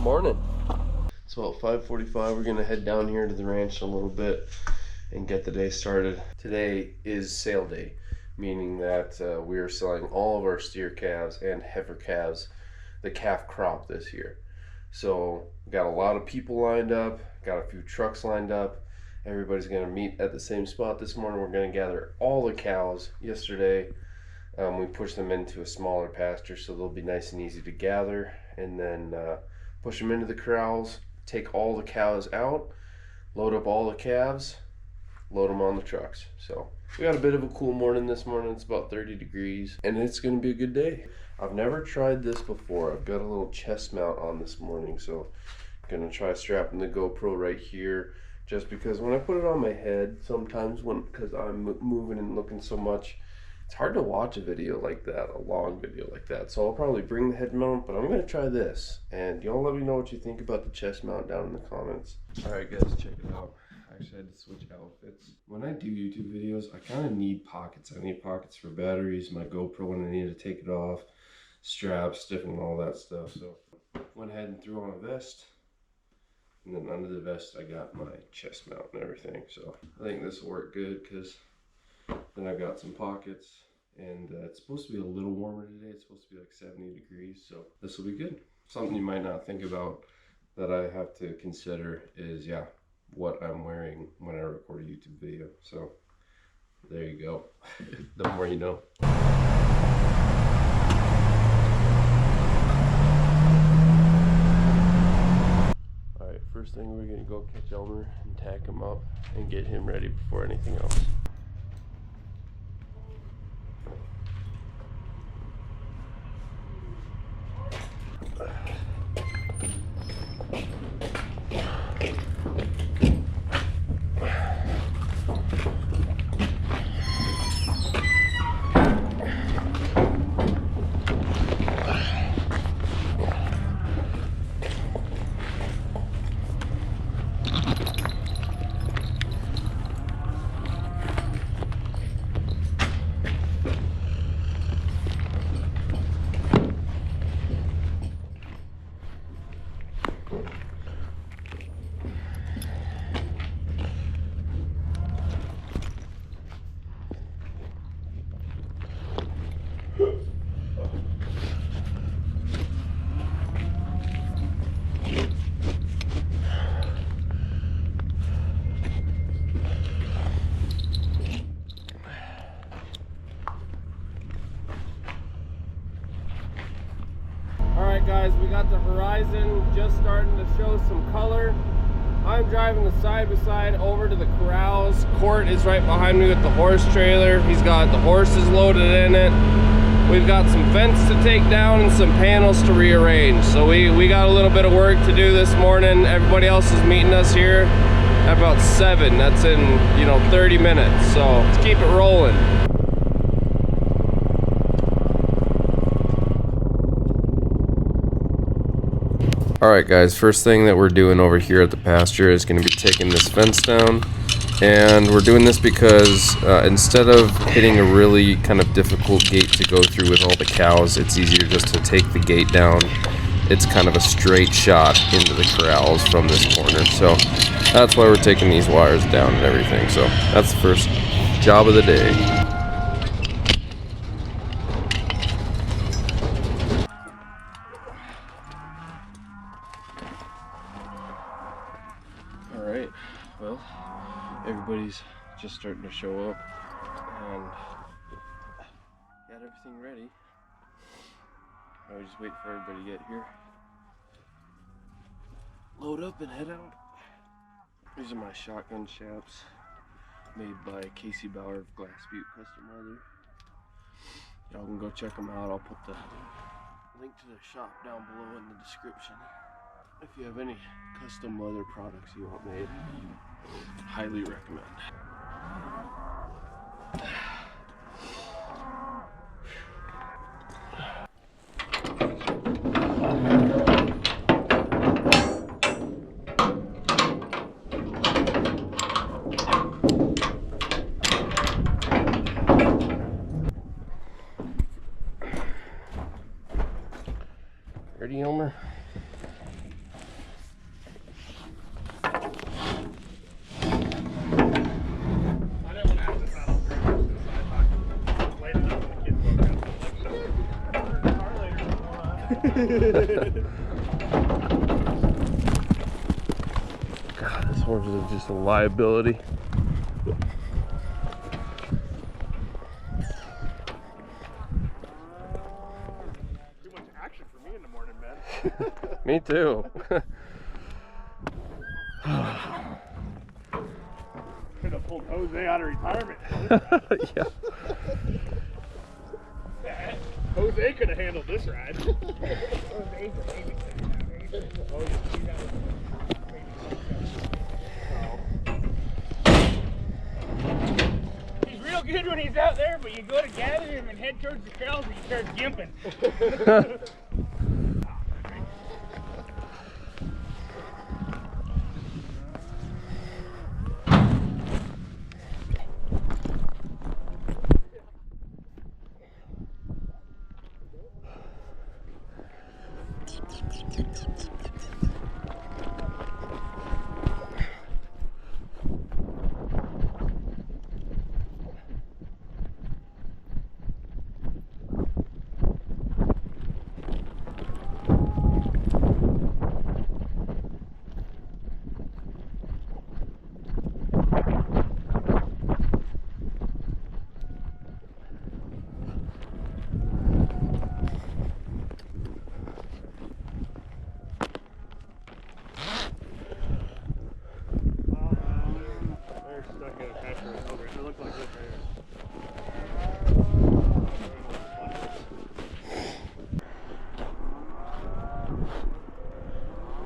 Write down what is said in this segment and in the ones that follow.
morning. It's about 5:45. We're gonna head down here to the ranch in a little bit and get the day started. Today is sale day, meaning that we are selling all of our steer calves and heifer calves, the calf crop this year. So we got a lot of people lined up, got a few trucks lined up. Everybody's gonna meet at the same spot this morning. We're gonna gather all the cows. Yesterday, we pushed them into a smaller pasture so they'll be nice and easy to gather, and then push them into the corrals, take all the cows out, load up all the calves, load them on the trucks. So we got a bit of a cool morning this morning. It's about 30 degrees and it's gonna be a good day. I've never tried this before. I've got a little chest mount on this morning, so I'm gonna try strapping the GoPro right here, just because when I put it on my head sometimes, because I'm moving and looking so much, it's hard to watch a video like that, a long video like that. So I'll probably bring the head mount, but I'm gonna try this. And y'all let me know what you think about the chest mount down in the comments. All right guys, check it out. I actually had to switch outfits. When I do YouTube videos, I kind of need pockets. I need pockets for batteries, my GoPro when I need to take it off, straps, stiffen, all that stuff. So went ahead and threw on a vest. And then under the vest, I got my chest mount and everything. So I think this will work good, because then I've got some pockets, and it's supposed to be a little warmer today. It's supposed to be like 70 degrees, so this will be good. Something you might not think about that I have to consider is, what I'm wearing when I record a YouTube video. So there you go. The more you know. Alright, first thing, we're gonna go catch Elmer and tack him up and get him ready before anything else. Guys, we got the horizon just starting to show some color. I'm driving the side by side over to the corrals. Court is right behind me with the horse trailer. He's got the horses loaded in it. We've got some fence to take down and some panels to rearrange. So we got a little bit of work to do this morning. Everybody else is meeting us here at about 7. That's in 30 minutes. So let's keep it rolling. Alright guys, first thing that we're doing over here at the pasture is going to be taking this fence down. And we're doing this because instead of hitting a really kind of difficult gate to go through with all the cows, it's easier just to take the gate down. It's kind of a straight shot into the corrals from this corner. So that's why we're taking these wires down and everything. So that's the first job of the day. Alright, well, everybody's just starting to show up, and got everything ready. I just wait for everybody to get here, load up and head out. These are my shotgun shafts, made by Casey Bauer of Glass Butte Custom Leather. Y'all can go check them out. I'll put the link to the shop down below in the description. If you have any custom leather products you want made, highly recommend. Ready, Elmer? God, this horse is just a liability. Too much action for me in the morning, man. Me too. Could have pulled Jose out of retirement. Yeah. Jose could have handled this ride. He's real good when he's out there, but you go to gather him and head towards the trails and he starts gimping.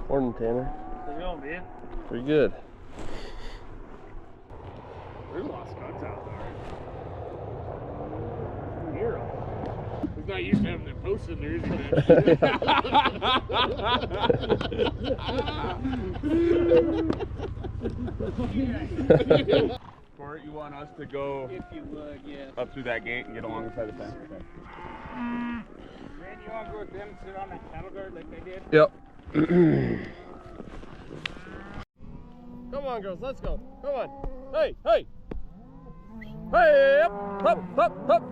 Morning, Tanner. How's it going, man? Pretty good. There's a lot of skunks out there. Hear 'em. He's not used to having them posted there, is he, You want us to go If you would, yeah. up through that gate and get along the side of the fence? Okay. Randy, you want to go with them and sit on that cattle guard like they did? Yep. Come on, girls, let's go. Come on. Hey, hey. Hey, up, up, up, up.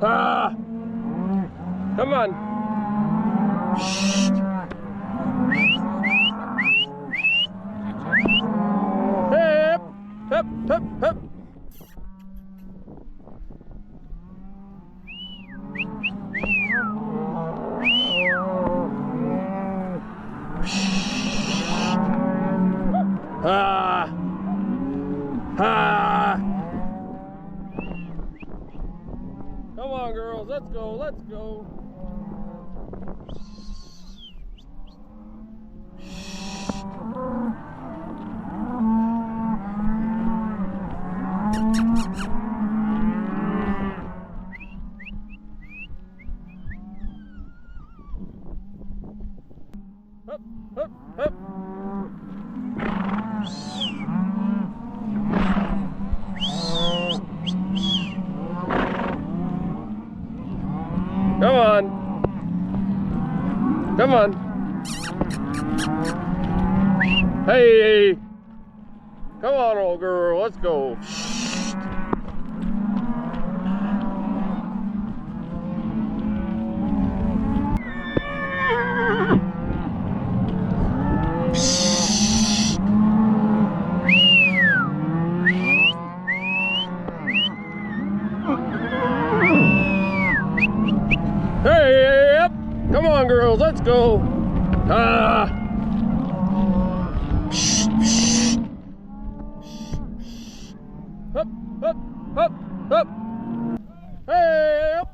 Ah. Come on. Shh. Hey, up, up, up, up. Ah! Ah! Come on, girls, let's go, let's go. Up, up, up. Come on. Come on. Hey. Come on, old girl. Let's go. Hey, up. Come on, girls, let's go. Ah. Up, up, up, up. Hey, up.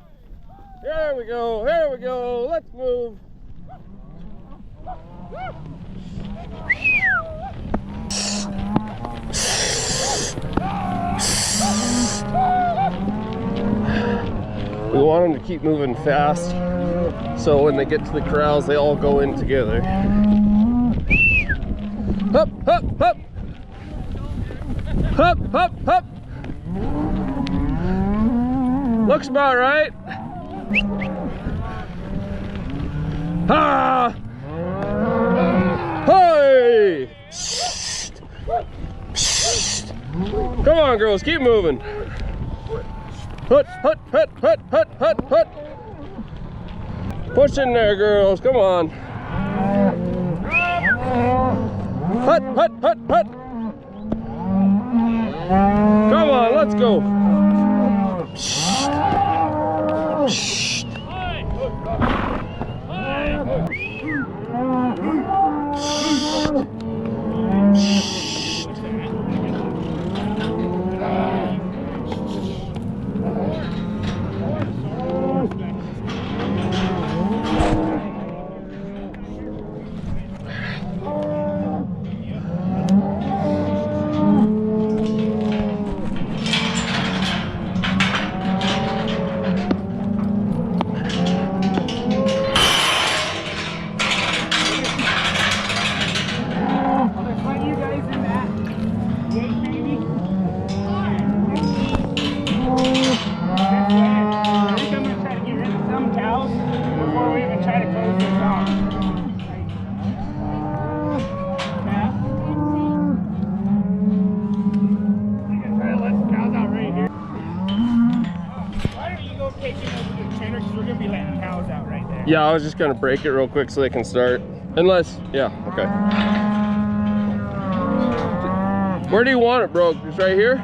There we go, here we go. Let's move. We want them to keep moving fast, so when they get to the corrals, they all go in together. Up, up, up! Up, up, up! Looks about right. Ah! Hey! Come on, girls, keep moving. Hut, hut, hut, hut, hut, hut, hut. Push in there, girls. Come on. Hut, hut, hut, hut. Come on, let's go. Shh. Shh. Yeah, I was just gonna break it real quick so they can start. Unless, yeah, okay. Where do you want it, bro? Just right here?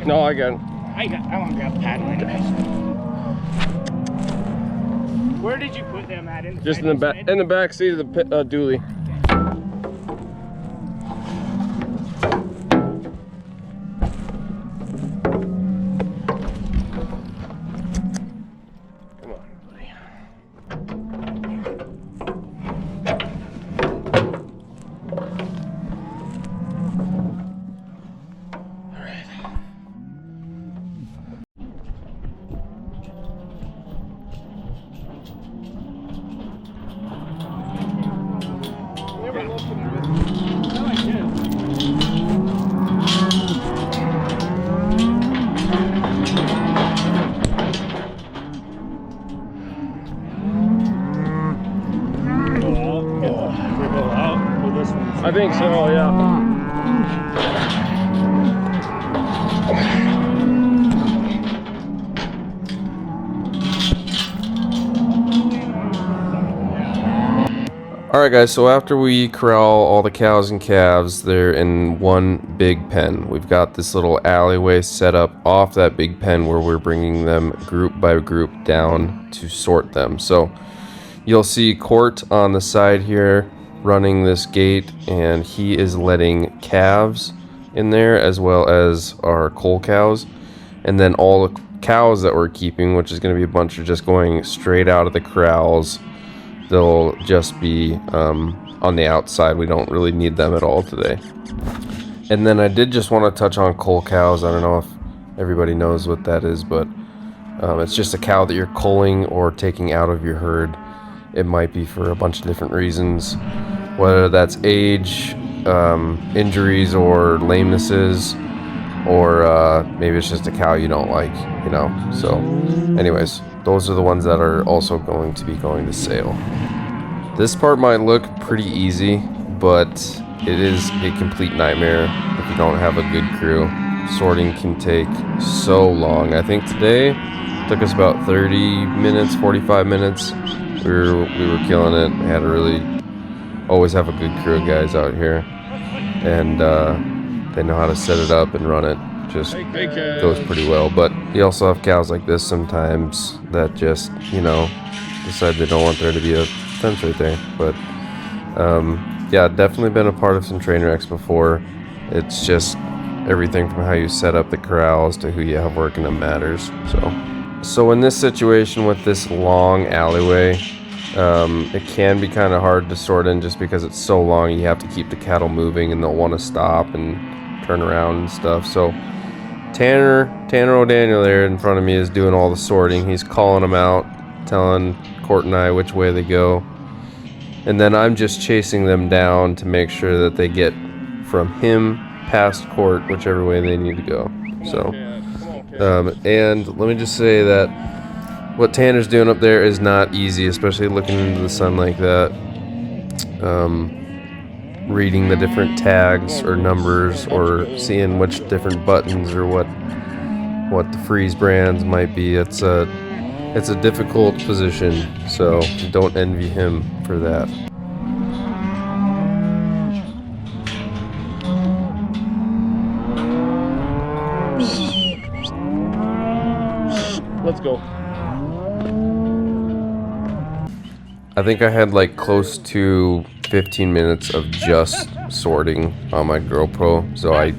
No, I got it. I want to grab the paddle anyways. Where did you put them at? In the Just in the back seat of the dually. Come on, buddy. All right. I think so, yeah. Alright guys, so after we corral all the cows and calves, they're in one big pen. We've got this little alleyway set up off that big pen where we're bringing them group by group down to sort them. So you'll see Court on the side here running this gate, and he is letting calves in there as well as our cull cows, and then all the cows that we're keeping, which is going to be a bunch, are just going straight out of the corrals. They'll just be on the outside. We don't really need them at all today. And then I did just want to touch on cull cows. I don't know if everybody knows what that is, but it's just a cow that you're culling or taking out of your herd. It might be for a bunch of different reasons, whether that's age, injuries or lamenesses, or maybe it's just a cow you don't like, you know. So anyways, those are the ones that are also going to be going to sale. This part might look pretty easy, but it is a complete nightmare if you don't have a good crew. Sorting can take so long. I think today it took us about 30 minutes, 45 minutes. We were killing it. We had to really always have a good crew of guys out here, and they know how to set it up and run it. Just goes pretty well. But you also have cows like this sometimes that just, you know, decide they don't want there to be a fence right there. But yeah, definitely been a part of some train wrecks before. It's just everything from how you set up the corrals to who you have working that matters. So in this situation with this long alleyway, it can be kind of hard to sort in just because it's so long. You have to keep the cattle moving and they'll want to stop and turn around and stuff. So Tanner O'Daniel there in front of me is doing all the sorting. He's calling them out, telling Court and I which way they go. And then I'm just chasing them down to make sure that they get from him past Court, whichever way they need to go. So, and let me just say that what Tanner's doing up there is not easy, especially looking into the sun like that. Reading the different tags or numbers or seeing which different buttons or what the freeze brands might be. It's a difficult position, so don't envy him for that. Let's go. I think I had like close to 15 minutes of just sorting on my GoPro, so I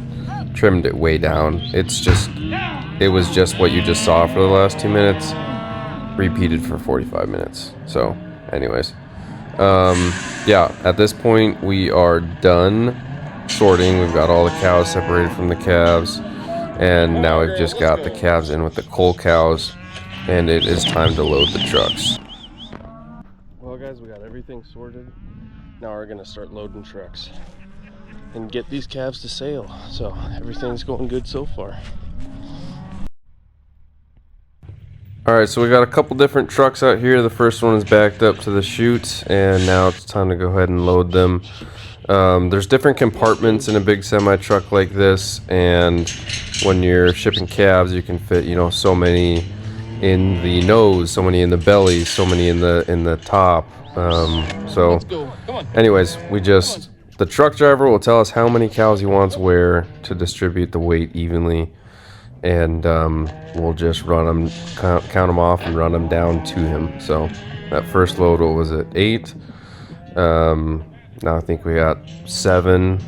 trimmed it way down. It was just what you just saw for the last 2 minutes, repeated for 45 minutes. So anyways, yeah, at this point we are done sorting. We've got all the cows separated from the calves, and now we've just got the calves in with the cull cows, and it is time to load the trucks. Well guys, we got everything sorted. Now we're gonna start loading trucks and get these calves to sale. So everything's going good so far. Alright, so we got a couple different trucks out here. The first one is backed up to the chute, and now it's time to go ahead and load them. There's different compartments in a big semi truck like this, and when you're shipping calves you can fit, so many in the nose, so many in the belly, so many in the top. So anyways, the truck driver will tell us how many cows he wants where to distribute the weight evenly, and we'll just run them, count them off and run them down to him. So that first load, what was it, 8? Now I think we got 7,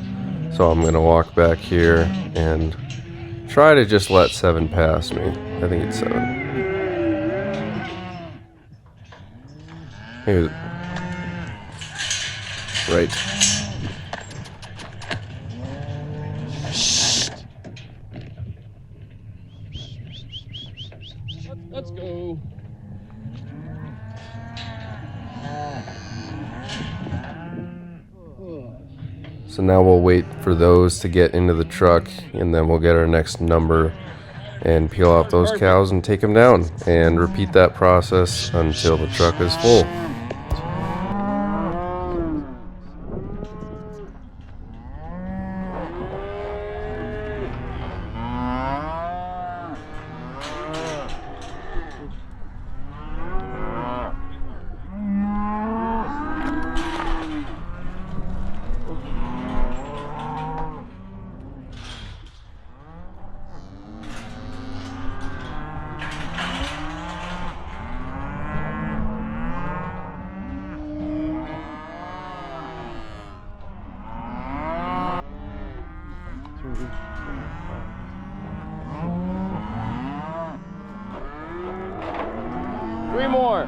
so I'm gonna walk back here and try to just let 7 pass me. I think it's 7. Maybe, right. Let's go. So now we'll wait for those to get into the truck, and then we'll get our next number and peel off those cows and take them down, and repeat that process until the truck is full. Three more.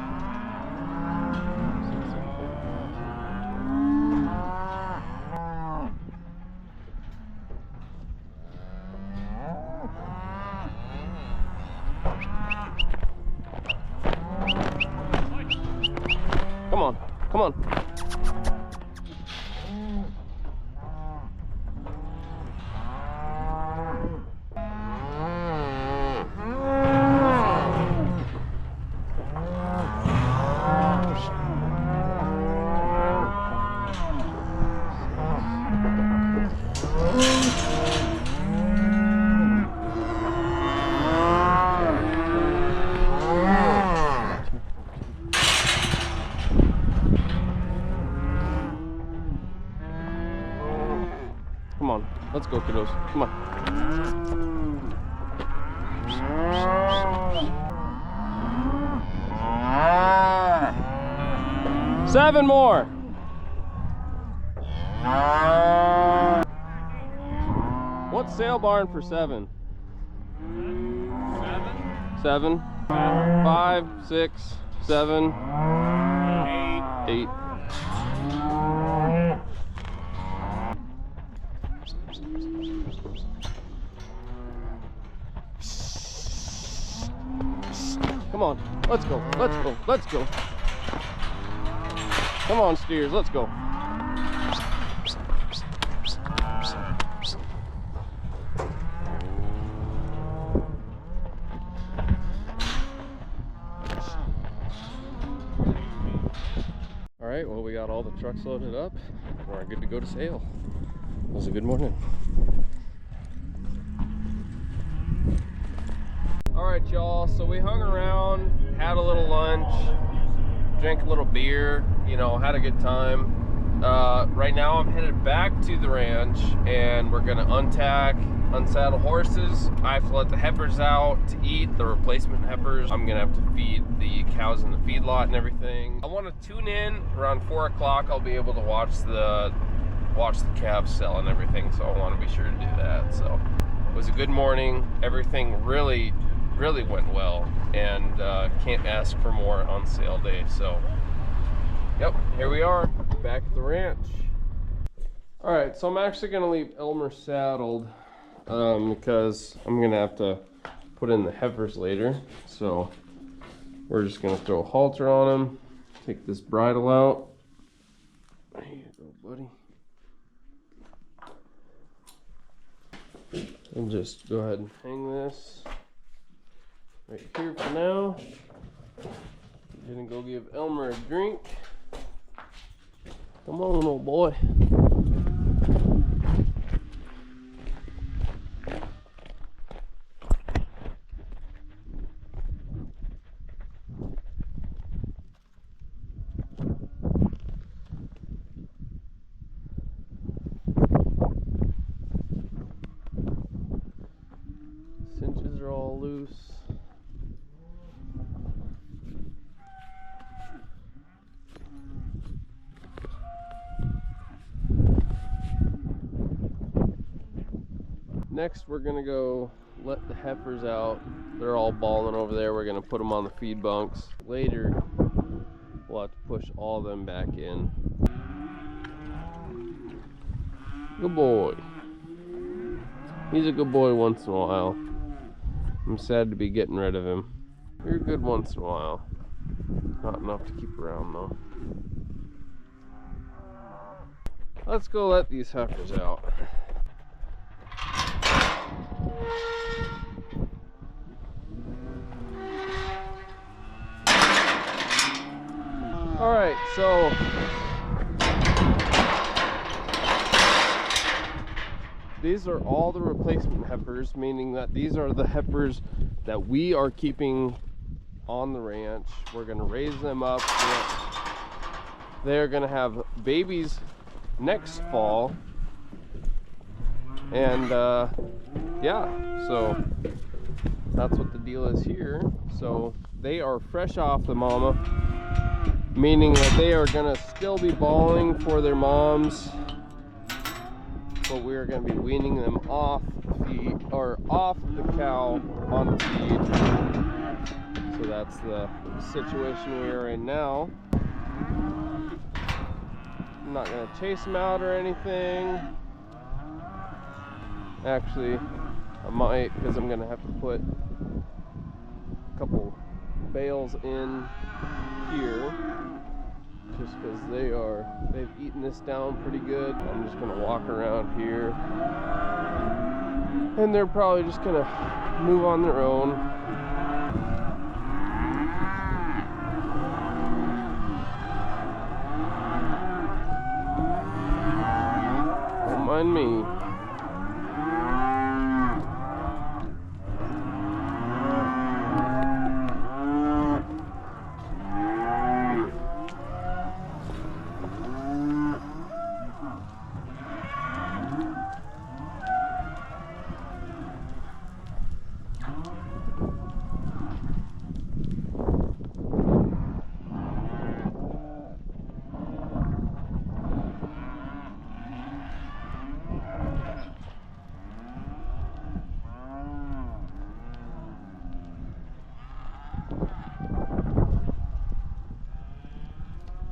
Come on, come on. Come on, let's go, kiddos. Come on. 7 more. What's sale barn for 7? 7. 5, 6, 7, 8. Come on, let's go, let's go, let's go. Come on, steers, let's go. All right, well, we got all the trucks loaded up. We're good to go to sale. It was a good morning. All right, y'all, so we hung around, had a little lunch, drank a little beer, you know, had a good time. Right now I'm headed back to the ranch and we're gonna unsaddle horses. I have to let the heifers out to eat, the replacement heifers. I'm gonna have to feed the cows in the feedlot and everything. I want to tune in around 4 o'clock. I'll be able to watch the calves sell and everything, so I want to be sure to do that. So it was a good morning. Everything really went well, and can't ask for more on sale day. So yep, here we are back at the ranch. All right, so I'm actually gonna leave Elmer saddled because I'm gonna have to put in the heifers later. So we're just gonna throw a halter on him, take this bridle out. There you go, buddy. And just go ahead and hang this right here for now. I'm gonna go give Elmer a drink. Come on, old boy. Cinches are all loose. Next, we're gonna go let the heifers out. They're all balling over there. We're gonna put them on the feed bunks. Later, we'll have to push all of them back in. Good boy. He's a good boy once in a while. I'm sad to be getting rid of him. You're good once in a while. Not enough to keep around though. Let's go let these heifers out. All right, so these are all the replacement heifers, meaning that these are the heifers that we are keeping on the ranch. We're gonna raise them up. They're gonna have babies next fall. And yeah, so that's what the deal is here. So they are fresh off the mama, meaning that they are gonna still be bawling for their moms, but we are gonna be weaning them off feed, or off the cow on the feed. So that's the situation we are in now. I'm not gonna chase them out or anything. Actually, I might, because I'm gonna have to put a couple bales in here, just because they've eaten this down pretty good. I'm just gonna walk around here, and they're probably just gonna move on their own. Don't mind me.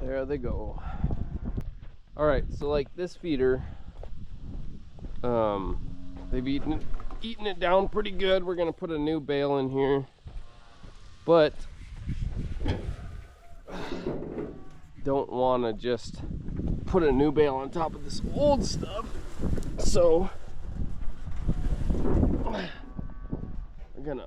There they go. All right, so like this feeder, they've eaten it down pretty good. We're gonna put a new bale in here, but don't want to just put a new bale on top of this old stuff. So we're gonna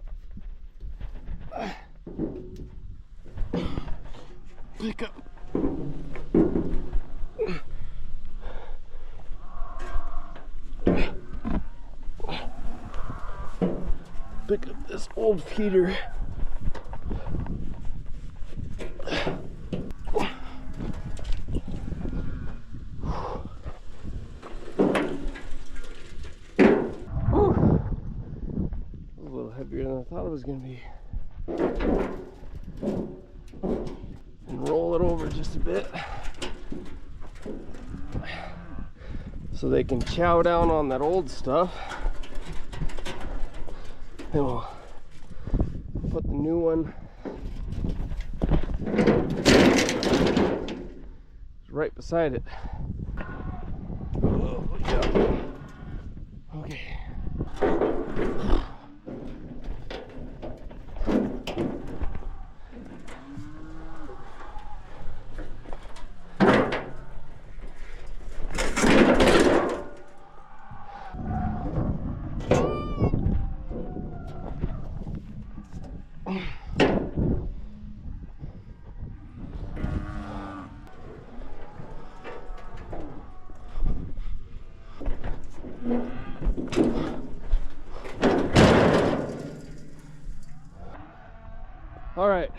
pick up this old feeder. A little heavier than I thought it was going to be. And roll it over just a bit so they can chow down on that old stuff. Then we'll put the new one right beside it. Oh, yeah. Okay. All right,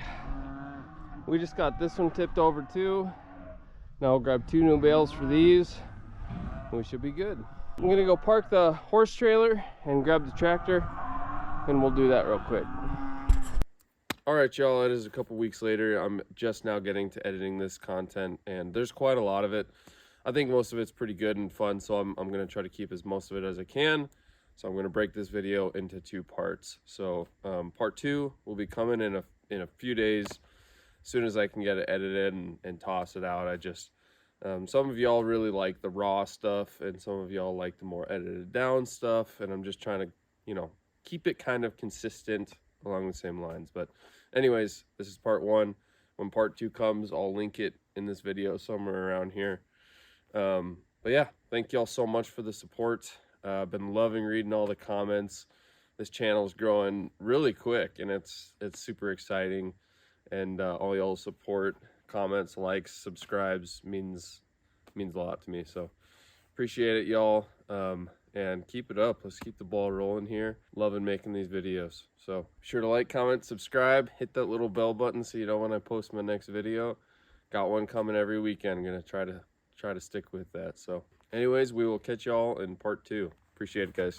we just got this one tipped over too. Now we'll grab 2 new bales for these and we should be good. I'm gonna go park the horse trailer and grab the tractor, and we'll do that real quick. All right, y'all, it is a couple weeks later. I'm just now getting to editing this content, and there's quite a lot of it. I think most of it's pretty good and fun, so I'm gonna try to keep as most of it as I can. So I'm gonna break this video into 2 parts. So part 2 will be coming in a few days, as soon as I can get it edited and toss it out. I just some of y'all really like the raw stuff, and some of y'all like the more edited down stuff, and I'm just trying to, you know, keep it kind of consistent along the same lines. But anyways, this is part 1. When part 2 comes, I'll link it in this video somewhere around here. But yeah, thank y'all so much for the support. I've been loving reading all the comments. This channel is growing really quick, and it's super exciting. And all y'all's support, comments, likes, subscribes means a lot to me. So appreciate it, y'all. And keep it up. Let's keep the ball rolling here. Loving making these videos. So be sure to like, comment, subscribe, hit that little bell button so you know when I post my next video. Got one coming every weekend. I'm gonna try to stick with that. So anyways, we will catch y'all in part 2. Appreciate it, guys.